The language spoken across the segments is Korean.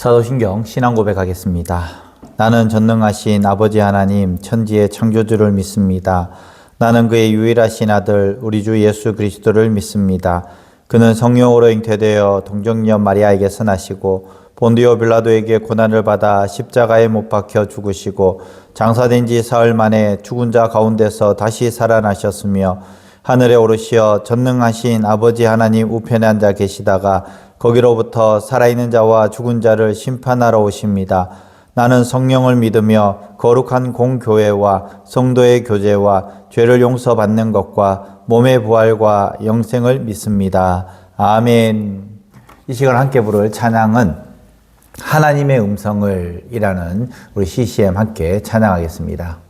사도신경 신앙 고백하겠습니다. 나는 전능하신 아버지 하나님 천지의 창조주를 믿습니다. 나는 그의 유일하신 아들 우리 주 예수 그리스도를 믿습니다. 그는 성령으로 잉태되어 동정녀 마리아에게서 나시고 본디오 빌라도에게 고난을 받아 십자가에 못 박혀 죽으시고 장사된 지 사흘 만에 죽은 자 가운데서 다시 살아나셨으며 하늘에 오르시어 전능하신 아버지 하나님 우편에 앉아 계시다가 거기로부터 살아있는 자와 죽은 자를 심판하러 오십니다. 나는 성령을 믿으며 거룩한 공교회와 성도의 교제와 죄를 용서받는 것과 몸의 부활과 영생을 믿습니다. 아멘. 이 시간 함께 부를 찬양은 하나님의 음성을 이라는 우리 CCM 함께 찬양하겠습니다.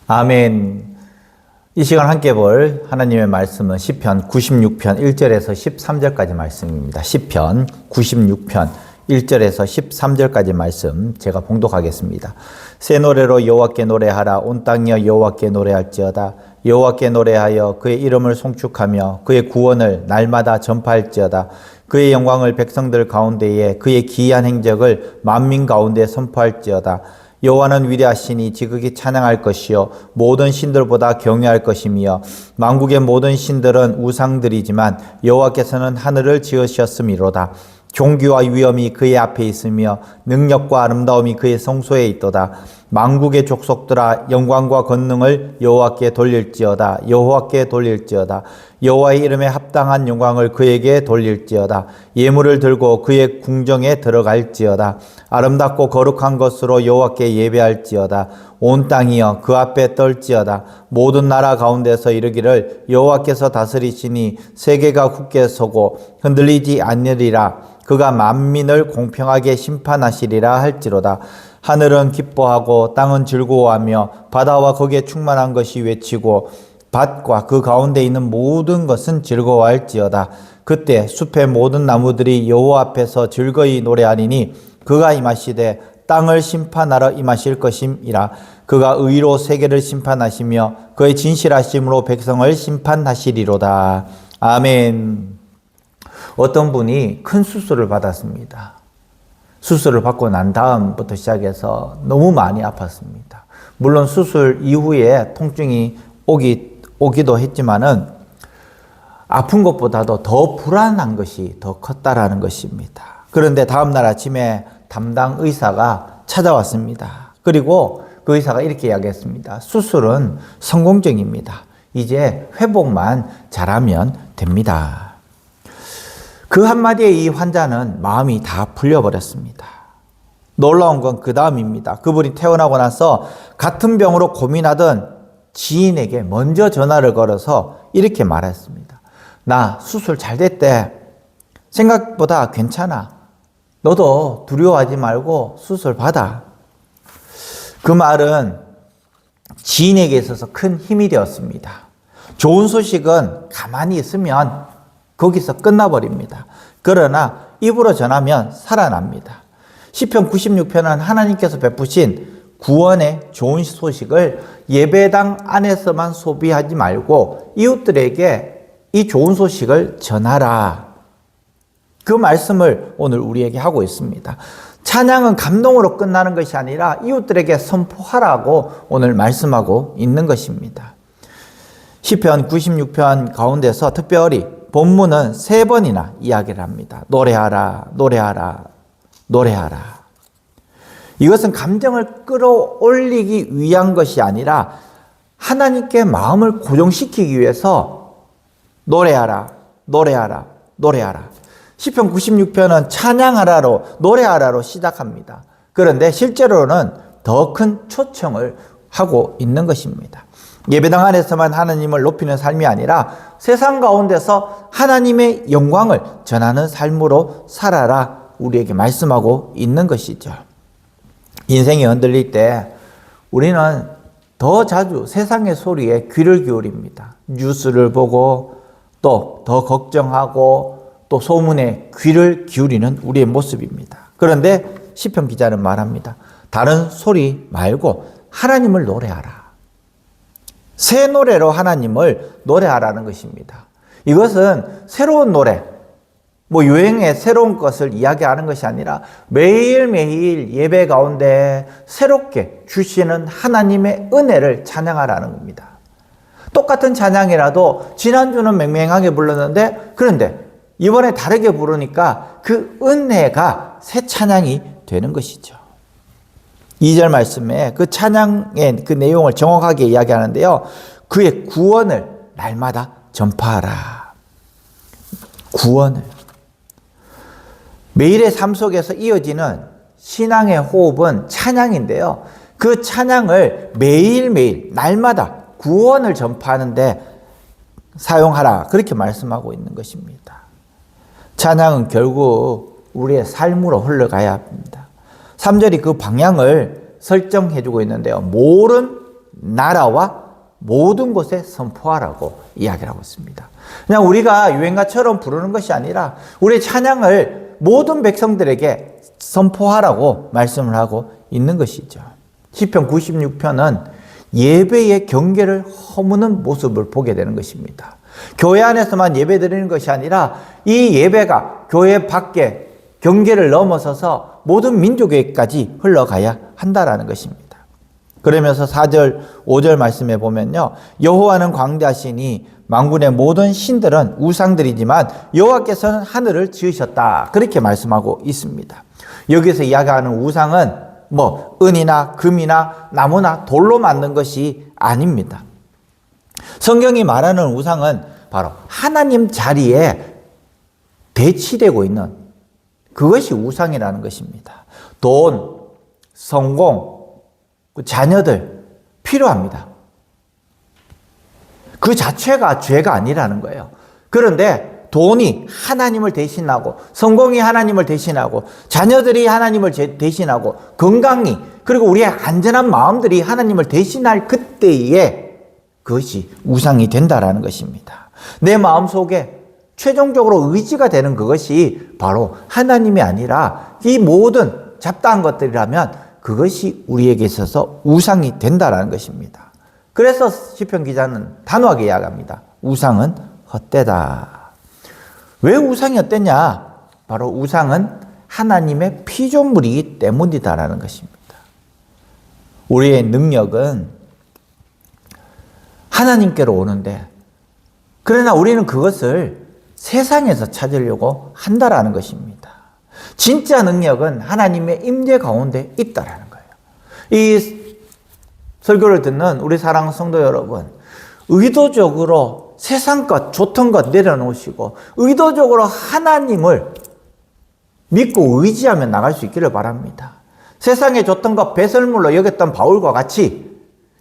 아멘. 이 시간 함께 볼 하나님의 말씀은 시편 96편 1절에서 13절까지 말씀입니다. 시편 96편 1절에서 13절까지 말씀 제가 봉독하겠습니다. 새 노래로 여호와께 노래하라. 온 땅이여 여호와께 노래할지어다. 여호와께 노래하여 그의 이름을 송축하며 그의 구원을 날마다 전파할지어다. 그의 영광을 백성들 가운데에 그의 기이한 행적을 만민 가운데 선포할지어다. 여호와는 위대하시니 지극히 찬양할 것이요 모든 신들보다 경외할 것이며 만국의 모든 신들은 우상들이지만 여호와께서는 하늘을 지으셨음이로다. 존귀와 위엄이 그의 앞에 있으며 능력과 아름다움이 그의 성소에 있도다. 만국의 족속들아 영광과 권능을 여호와께 돌릴지어다. 여호와께 돌릴지어다. 여호와의 이름에 합당한 영광을 그에게 돌릴지어다. 예물을 들고 그의 궁정에 들어갈지어다. 아름답고 거룩한 것으로 여호와께 예배할지어다. 온 땅이여 그 앞에 떨지어다. 모든 나라 가운데서 이르기를 여호와께서 다스리시니 세계가 굳게 서고 흔들리지 않으리라. 그가 만민을 공평하게 심판하시리라 할지로다. 하늘은 기뻐하고 땅은 즐거워하며 바다와 거기에 충만한 것이 외치고 밭과 그 가운데 있는 모든 것은 즐거워할지어다. 그때 숲의 모든 나무들이 여호와 앞에서 즐거이 노래하리니 그가 임하시되 땅을 심판하러 임하실 것임이라. 그가 의로 세계를 심판하시며 그의 진실하심으로 백성을 심판하시리로다. 아멘. 어떤 분이 큰 수술을 받았습니다. 수술을 받고 난 다음부터 시작해서 너무 많이 아팠습니다. 물론 수술 이후에 통증이 오기도 했지만은 아픈 것보다도 더 불안한 것이 더 컸다라는 것입니다. 그런데 다음날 아침에 담당 의사가 찾아왔습니다. 그리고 그 의사가 이렇게 이야기했습니다. 수술은 성공적입니다. 이제 회복만 잘하면 됩니다. 그 한마디에 이 환자는 마음이 다 풀려버렸습니다. 놀라운 건 그 다음입니다. 그분이 퇴원하고 나서 같은 병으로 고민하던 지인에게 먼저 전화를 걸어서 이렇게 말했습니다. 나 수술 잘 됐대. 생각보다 괜찮아. 너도 두려워하지 말고 수술 받아. 그 말은 지인에게 있어서 큰 힘이 되었습니다. 좋은 소식은 가만히 있으면 거기서 끝나버립니다. 그러나 입으로 전하면 살아납니다. 시편 96편은 하나님께서 베푸신 구원의 좋은 소식을 예배당 안에서만 소비하지 말고 이웃들에게 이 좋은 소식을 전하라. 그 말씀을 오늘 우리에게 하고 있습니다. 찬양은 감동으로 끝나는 것이 아니라 이웃들에게 선포하라고 오늘 말씀하고 있는 것입니다. 시편 96편 가운데서 특별히 본문은 3번이나 이야기를 합니다. 노래하라, 노래하라, 노래하라. 이것은 감정을 끌어올리기 위한 것이 아니라 하나님께 마음을 고정시키기 위해서 노래하라, 노래하라, 노래하라. 시편 96편은 찬양하라로, 노래하라로 시작합니다. 그런데 실제로는 더 큰 초청을 하고 있는 것입니다. 예배당 안에서만 하나님을 높이는 삶이 아니라 세상 가운데서 하나님의 영광을 전하는 삶으로 살아라 우리에게 말씀하고 있는 것이죠. 인생이 흔들릴 때 우리는 더 자주 세상의 소리에 귀를 기울입니다. 뉴스를 보고 또 더 걱정하고 또 소문에 귀를 기울이는 우리의 모습입니다. 그런데 시편 기자는 말합니다. 다른 소리 말고 하나님을 노래하라. 새 노래로 하나님을 노래하라는 것입니다. 이것은 새로운 노래, 유행의 새로운 것을 이야기하는 것이 아니라 매일매일 예배 가운데 새롭게 주시는 하나님의 은혜를 찬양하라는 겁니다. 똑같은 찬양이라도 지난주는 맹맹하게 불렀는데 그런데 이번에 다르게 부르니까 그 은혜가 새 찬양이 되는 것이죠. 2절 말씀에 그 찬양의 그 내용을 정확하게 이야기하는데요. 그의 구원을 날마다 전파하라. 구원을. 매일의 삶 속에서 이어지는 신앙의 호흡은 찬양인데요. 그 찬양을 매일매일 날마다 구원을 전파하는데 사용하라. 그렇게 말씀하고 있는 것입니다. 찬양은 결국 우리의 삶으로 흘러가야 합니다. 3절이 그 방향을 설정해 주고 있는데요. 모든 나라와 모든 곳에 선포하라고 이야기를 하고 있습니다. 그냥 우리가 유행가처럼 부르는 것이 아니라 우리의 찬양을 모든 백성들에게 선포하라고 말씀을 하고 있는 것이죠. 시편 96편은 예배의 경계를 허무는 모습을 보게 되는 것입니다. 교회 안에서만 예배 드리는 것이 아니라 이 예배가 교회 밖에 경계를 넘어서서 모든 민족에까지 흘러가야 한다라는 것입니다. 그러면서 4절, 5절 말씀에 보면요. 여호와는 광대하시니 만군의 모든 신들은 우상들이지만 여호와께서는 하늘을 지으셨다. 그렇게 말씀하고 있습니다. 여기서 이야기하는 우상은 은이나 금이나 나무나 돌로 만든 것이 아닙니다. 성경이 말하는 우상은 바로 하나님 자리에 배치되고 있는 그것이 우상이라는 것입니다. 돈, 성공, 자녀들 필요합니다. 그 자체가 죄가 아니라는 거예요. 그런데 돈이 하나님을 대신하고 성공이 하나님을 대신하고 자녀들이 하나님을 대신하고 건강이 그리고 우리의 안전한 마음들이 하나님을 대신할 그때에 그것이 우상이 된다라는 것입니다. 내 마음속에 최종적으로 의지가 되는 그것이 바로 하나님이 아니라 이 모든 잡다한 것들이라면 그것이 우리에게 있어서 우상이 된다라는 것입니다. 그래서 시편 기자는 단호하게 이야기합니다. 우상은 헛되다. 왜 우상이 헛되냐? 바로 우상은 하나님의 피조물이기 때문이다라는 것입니다. 우리의 능력은 하나님께로 오는데 그러나 우리는 그것을 세상에서 찾으려고 한다라는 것입니다. 진짜 능력은 하나님의 임재 가운데 있다라는 거예요. 이 설교를 듣는 우리 사랑하는 성도 여러분, 의도적으로 세상 것, 좋던 것 내려놓으시고 의도적으로 하나님을 믿고 의지하며 나갈 수 있기를 바랍니다. 세상에 좋던 것 배설물로 여겼던 바울과 같이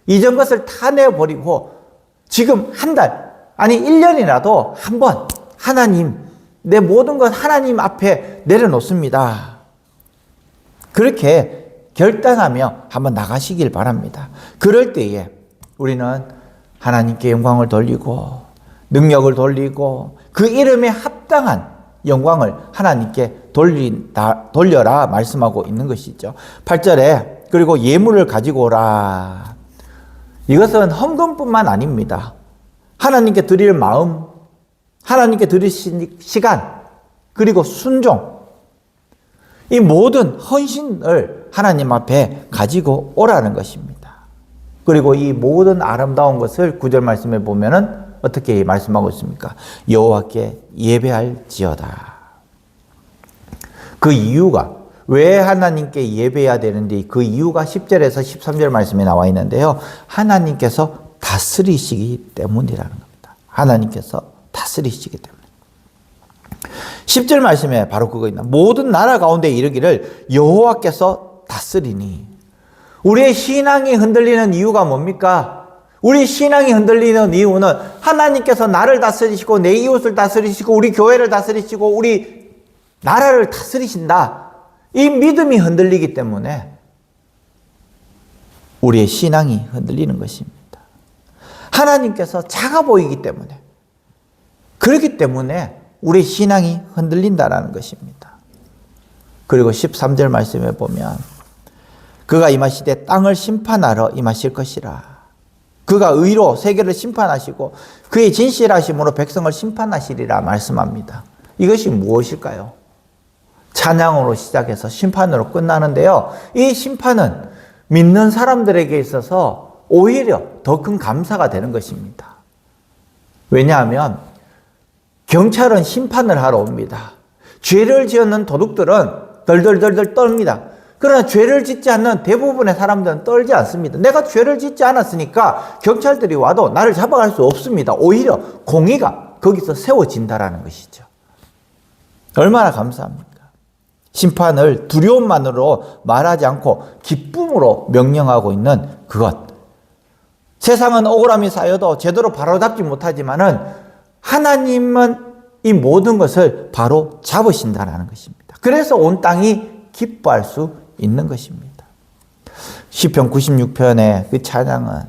이전 것을 다 내버리고 지금 한 달, 아니 1년이라도 한번 하나님, 내 모든 것 하나님 앞에 내려놓습니다. 그렇게 결단하며 한번 나가시길 바랍니다. 그럴 때에 우리는 하나님께 영광을 돌리고 능력을 돌리고 그 이름에 합당한 영광을 하나님께 돌려라 말씀하고 있는 것이죠. 8절에 그리고 예물을 가지고 오라. 이것은 헌금뿐만 아닙니다. 하나님께 드릴 마음, 하나님께 드릴 시간, 그리고 순종, 이 모든 헌신을 하나님 앞에 가지고 오라는 것입니다. 그리고 이 모든 아름다운 것을 9절 말씀에 보면은 어떻게 말씀하고 있습니까? 여호와께 예배할지어다. 그 이유가 왜 하나님께 예배해야 되는지 그 이유가 10절에서 13절 말씀에 나와 있는데요. 하나님께서 다스리시기 때문이라는 겁니다. 하나님께서 다스리시기 때문에. 10절 말씀에 바로 그거 있나. 모든 나라 가운데 이르기를 여호와께서 다스리니. 우리의 신앙이 흔들리는 이유가 뭡니까? 우리 신앙이 흔들리는 이유는 하나님께서 나를 다스리시고 내 이웃을 다스리시고 우리 교회를 다스리시고 우리 나라를 다스리신다. 이 믿음이 흔들리기 때문에 우리의 신앙이 흔들리는 것입니다. 하나님께서 작아 보이기 때문에 그렇기 때문에 우리의 신앙이 흔들린다라는 것입니다. 그리고 13절 말씀에 보면 그가 임하시되 땅을 심판하러 임하실 것이라. 그가 의로 세계를 심판하시고 그의 진실하심으로 백성을 심판하시리라 말씀합니다. 이것이 무엇일까요? 찬양으로 시작해서 심판으로 끝나는데요. 이 심판은 믿는 사람들에게 있어서 오히려 더 큰 감사가 되는 것입니다. 왜냐하면 경찰은 심판을 하러 옵니다. 죄를 지었는 도둑들은 덜덜덜덜 떨립니다. 그러나 죄를 짓지 않는 대부분의 사람들은 떨지 않습니다. 내가 죄를 짓지 않았으니까 경찰들이 와도 나를 잡아갈 수 없습니다. 오히려 공의가 거기서 세워진다라는 것이죠. 얼마나 감사합니까? 심판을 두려움만으로 말하지 않고 기쁨으로 명령하고 있는 그것. 세상은 억울함이 쌓여도 제대로 바로잡지 못하지만은 하나님은 이 모든 것을 바로 잡으신다라는 것입니다. 그래서 온 땅이 기뻐할 수 있는 것입니다. 시편 96편의 그 찬양은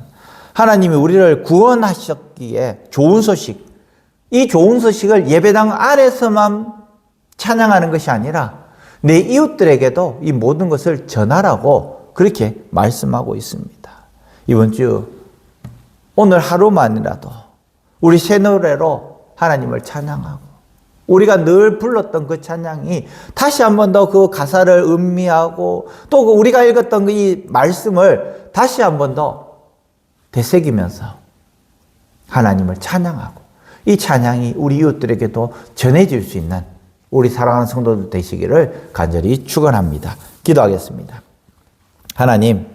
하나님이 우리를 구원하셨기에 좋은 소식, 이 좋은 소식을 예배당 안에서만 찬양하는 것이 아니라 내 이웃들에게도 이 모든 것을 전하라고 그렇게 말씀하고 있습니다. 이번 주 오늘 하루만이라도 우리 새 노래로 하나님을 찬양하고 우리가 늘 불렀던 그 찬양이 다시 한 번 더 그 가사를 음미하고 또 우리가 읽었던 이 말씀을 다시 한 번 더 되새기면서 하나님을 찬양하고 이 찬양이 우리 이웃들에게도 전해질 수 있는 우리 사랑하는 성도들 되시기를 간절히 축원합니다. 기도하겠습니다. 하나님,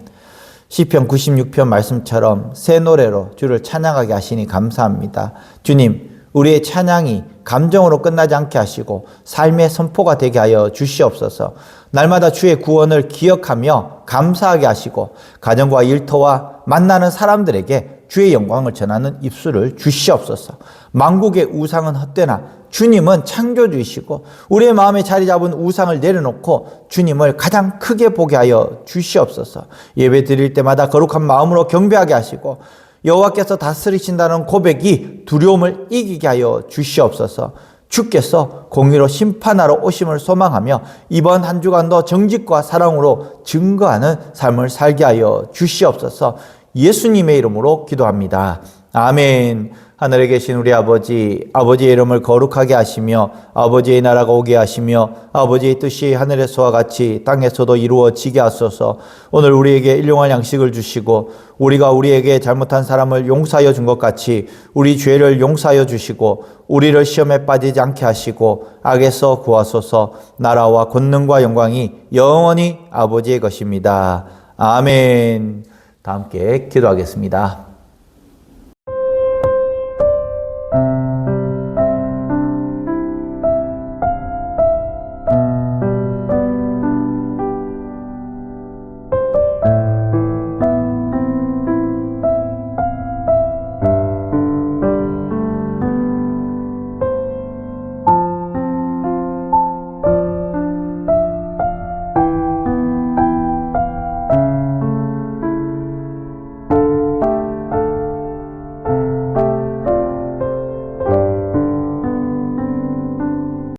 시편 96편 말씀처럼 새 노래로 주를 찬양하게 하시니 감사합니다. 주님, 우리의 찬양이 감정으로 끝나지 않게 하시고 삶의 선포가 되게 하여 주시옵소서. 날마다 주의 구원을 기억하며 감사하게 하시고 가정과 일터와 만나는 사람들에게 주의 영광을 전하는 입술을 주시옵소서. 만국의 우상은 헛되나 주님은 창조주이시고 우리의 마음에 자리 잡은 우상을 내려놓고 주님을 가장 크게 보게 하여 주시옵소서. 예배 드릴 때마다 거룩한 마음으로 경배하게 하시고 여호와께서 다스리신다는 고백이 두려움을 이기게 하여 주시옵소서. 주께서 공의로 심판하러 오심을 소망하며 이번 한 주간도 정직과 사랑으로 증거하는 삶을 살게 하여 주시옵소서. 예수님의 이름으로 기도합니다. 아멘. 하늘에 계신 우리 아버지, 아버지의 이름을 거룩하게 하시며 아버지의 나라가 오게 하시며 아버지의 뜻이 하늘에서와 같이 땅에서도 이루어지게 하소서. 오늘 우리에게 일용할 양식을 주시고 우리가 우리에게 잘못한 사람을 용서하여 준 것 같이 우리 죄를 용서하여 주시고 우리를 시험에 빠지지 않게 하시고 악에서 구하소서. 나라와 권능과 영광이 영원히 아버지의 것입니다. 아멘. 다 함께 기도하겠습니다.